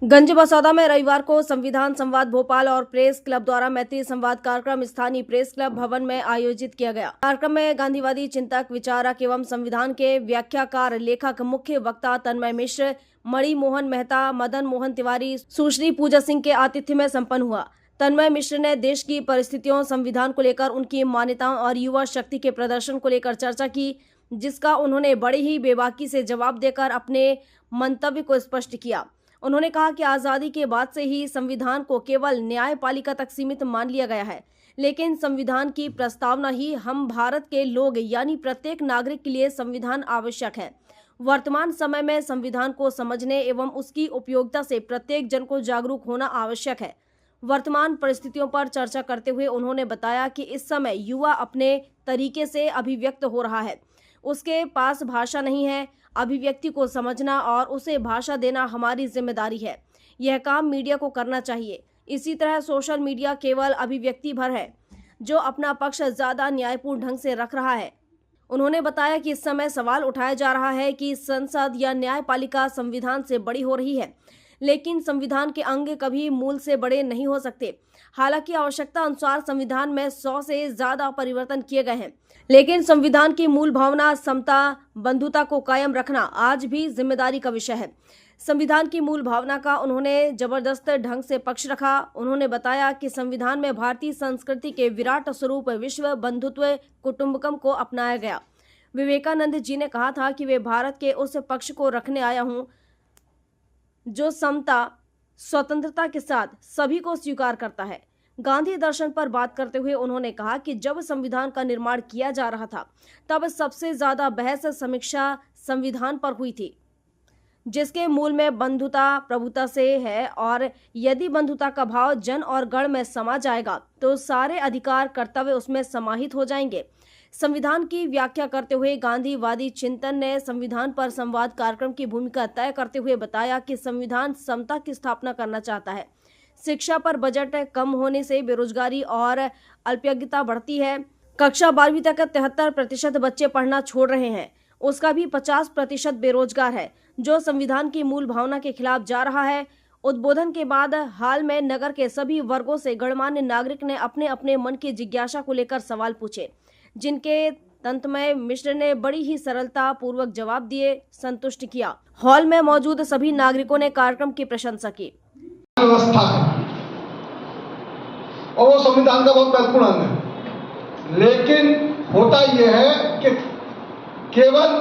गंज बसौदा में रविवार को संविधान संवाद भोपाल और प्रेस क्लब द्वारा मैत्री संवाद कार्यक्रम स्थानीय प्रेस क्लब भवन में आयोजित किया गया। कार्यक्रम में गांधीवादी चिंतक, विचारक एवं संविधान के व्याख्याकार, लेखक, मुख्य वक्ता तन्मय मिश्र, मणि मोहन मेहता, मदन मोहन तिवारी, सुश्री पूजा सिंह के आतिथ्य में संपन्न हुआ। तन्मय मिश्र ने देश की परिस्थितियों, संविधान को लेकर उनकी मान्यताओं और युवा शक्ति के प्रदर्शन को लेकर चर्चा की, जिसका उन्होंने बड़े ही बेबाकी से जवाब देकर अपने मंतव्य को स्पष्ट किया। उन्होंने कहा कि आज़ादी के बाद से ही संविधान को केवल न्यायपालिका तक सीमित मान लिया गया है, लेकिन संविधान की प्रस्तावना ही हम भारत के लोग यानी प्रत्येक नागरिक के लिए संविधान आवश्यक है। वर्तमान समय में संविधान को समझने एवं उसकी उपयोगिता से प्रत्येक जन को जागरूक होना आवश्यक है। वर्तमान परिस्थितियों पर चर्चा करते हुए उन्होंने बताया कि इस समय युवा अपने तरीके से अभिव्यक्त हो रहा है, उसके पास भाषा नहीं है। अभिव्यक्ति को समझना और उसे भाषा देना हमारी जिम्मेदारी है। यह काम मीडिया को करना चाहिए। इसी तरह सोशल मीडिया केवल अभिव्यक्ति भर है, जो अपना पक्ष ज्यादा न्यायपूर्ण ढंग से रख रहा है। उन्होंने बताया कि इस समय सवाल उठाया जा रहा है कि संसद या न्यायपालिका संविधान से बड़ी हो रही है, लेकिन संविधान के अंग कभी मूल से बड़े नहीं हो सकते। हालांकि आवश्यकता अनुसार संविधान में 100 से ज्यादा परिवर्तन किए गए हैं, लेकिन संविधान की मूल भावना समता, बंधुता को कायम रखना आज भी जिम्मेदारी का विषय है। संविधान की मूल भावना का उन्होंने जबरदस्त ढंग से पक्ष रखा। उन्होंने बताया कि संविधान में भारतीय संस्कृति के विराट स्वरूप विश्व बंधुत्व कुटुंबकम को अपनाया गया। विवेकानंद जी ने कहा था कि वे भारत के उस पक्ष को रखने आया हूँ जो समता, स्वतंत्रता के साथ सभी को स्वीकार करता है। गांधी दर्शन पर बात करते हुए उन्होंने कहा कि जब संविधान का निर्माण किया जा रहा था, तब सबसे ज्यादा बहस समीक्षा संविधान पर हुई थी, जिसके मूल में बंधुता, प्रभुता से है, और यदि बंधुता का भाव जन और गण में समा जाएगा तो सारे अधिकार, कर्तव्य उसमें समाहित हो जाएंगे। संविधान की व्याख्या करते हुए गांधीवादी चिंतन ने संविधान पर संवाद कार्यक्रम की भूमिका तय करते हुए बताया कि संविधान समता की स्थापना करना चाहता है। शिक्षा पर बजट कम होने से बेरोजगारी और अल्पज्ञता बढ़ती है। कक्षा 12वीं तक 73% बच्चे पढ़ना छोड़ रहे हैं, उसका भी 50% बेरोजगार है, जो संविधान की मूल भावना के खिलाफ जा रहा है। उद्बोधन के बाद हाल में नगर के सभी वर्गों से गणमान्य नागरिक ने अपने अपने मन की जिज्ञासा को लेकर सवाल पूछे, जिनके तन्मय मिश्र ने बड़ी ही सरलता पूर्वक जवाब दिए, संतुष्ट किया। हॉल में मौजूद सभी नागरिकों ने कार्यक्रम की प्रशंसा की। व्यवस्था है और वो संविधान का बहुत महत्वपूर्ण अंग है, लेकिन होता यह है कि केवल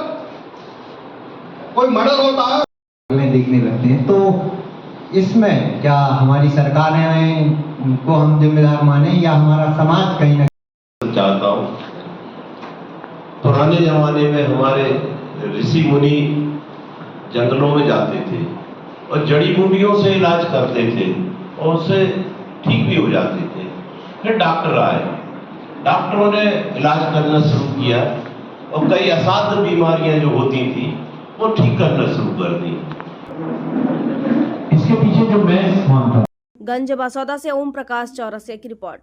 कोई मर्डर होता है में देखने लगते हैं। तो इसमें क्या हमारी सरकार है, उनको हम जिम्मेदार माने या हमारा समाज कहीं ना चाहता हूँ। पुराने जमाने में हमारे ऋषि मुनि जंगलों में जाते थे और जड़ी बूटियों से इलाज करते थे और उससे ठीक भी हो जाते थे। फिर डॉक्टर आए, डॉक्टरों ने इलाज करना शुरू किया और कई असाध्य बीमारियां जो होती थी वो ठीक करना शुरू कर दी। इसके पीछे जो मैं मानता हूं। गंज बसौदा से ओम प्रकाश चौरसिया की रिपोर्ट।